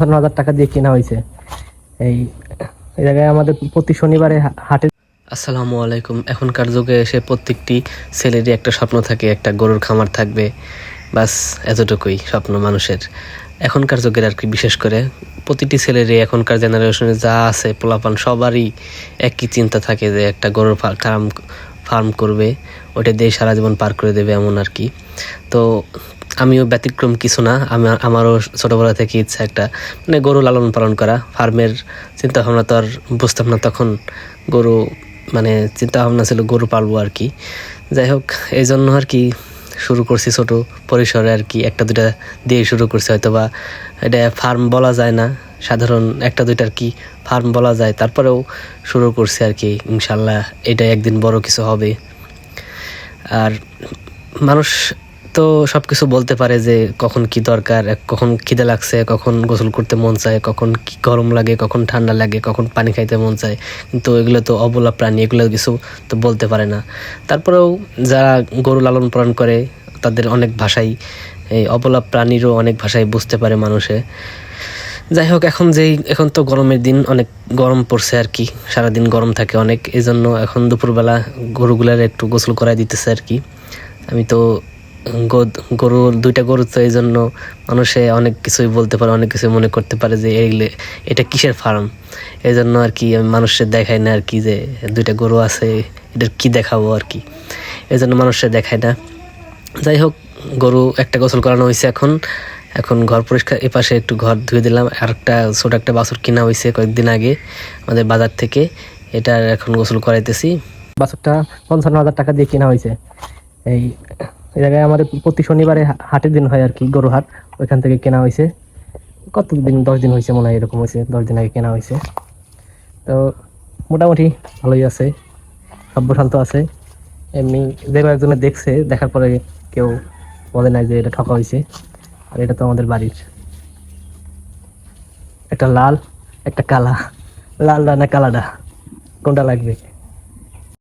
55,000 টাকা দিয়ে কেনা হয়েছে। এই জায়গায় আমাদের প্রতি শনিবারে হাটে। আসসালামু আলাইকুম। এখনকার যুগে এসে প্রত্যেকটি ছেলেরই একটা স্বপ্ন থাকে, একটা গরুর খামার থাকবে, বাস এতটুকুই স্বপ্ন মানুষের এখনকার যুগের আর কি। বিশেষ করে প্রতিটি ছেলেরই এখনকার জেনারেশনে যা আছে পোলাপান সবারই একই চিন্তা থাকে যে একটা গরুর ফার্ম করবে, ওটা দিয়ে সারা জীবন পার করে দেবে এমন আর কি। তো আমিও ব্যতিক্রম কিছু না, আমারও ছোটোবেলা থেকে ইচ্ছা একটা মানে গরু লালন পালন করা। ফার্মের চিন্তা ভাবনা তো আর বুঝতাম না তখন, গরু মানে চিন্তা ভাবনা ছিল গরু পালবো আর কি। যাই হোক, এই জন্য আর কি শুরু করছি ছোট পরিসরে আর কি, একটা দুইটা দিয়ে শুরু করছি। হয়তো বা এটা ফার্ম বলা যায় না, সাধারণ একটা দুইটা আর কি ফার্ম বলা যায়। তারপরেও শুরু করছি আর কি, ইনশাল্লাহ এটা একদিন বড় কিছু হবে। আর মানুষ তো সব কিছু বলতে পারে যে কখন কি দরকার, কখন খিদে লাগছে, কখন গোসল করতে মন চায়, কখন কি গরম লাগে, কখন ঠান্ডা লাগে, কখন পানি খাইতে মন চায়। কিন্তু এগুলো তো অবলা প্রাণী, এগুলো কিছু তো বলতে পারে না। তারপরেও যারা গরু লালন পালন করে তাদের অনেক ভাষাই, এই অবলা প্রাণীরও অনেক ভাষাই বুঝতে পারে মানুষে। যাই হোক, এখন তো গরমের দিন, অনেক গরম পড়ছে আর কি, সারাদিন গরম থাকে অনেক। এই জন্য এখন দুপুরবেলা গরুগুলার একটু গোসল করাই দিতেছে আর কি। আমি তো দুইটা গরু, তো এই জন্য মানুষে অনেক কিছুই বলতে পারে, অনেক কিছু মনে করতে পারে যে এটা কিসের ফার্ম। এই জন্য আর কি আমি মানুষের দেখাই না আর কি, যে দুইটা গরু আছে এটার কি দেখাবো আর কি, এই জন্য মানুষের দেখায় না। যাই হোক, গরু একটা গোসল করানো হয়েছে, এখন ঘর পরিষ্কার, এপাশে একটু ঘর ধুয়ে দিলাম। আর একটা ছোট একটা বাছুর কিনা হয়েছে কয়েকদিন আগে আমাদের বাজার থেকে, এটা এখন গোসল করাইতেছি। বাছুরটা 55,000 টাকা দিয়ে কেনা হয়েছে। এই জায়গায় আমাদের প্রতি শনিবারে হাটের দিন হয় আর কি, গরু হাট, ওইখান থেকে কেনা হয়েছে। কতদিন, 10 দিন হয়েছে মনে হয়, এরকম হয়েছে, 10 দিন আগে কেনা হয়েছে। তো মোটামুটি ভালোই আছে, সভ্য-শান্ত আছে। এমনি যে কয়েকজনে দেখছে, দেখার পরে কেউ বলে নাই যে এটা ঠকা হয়েছে। আর এটা তো আমাদের বাড়ির, একটা লাল একটা কালা। লালডা না কালাডা, কোনটা লাগবে?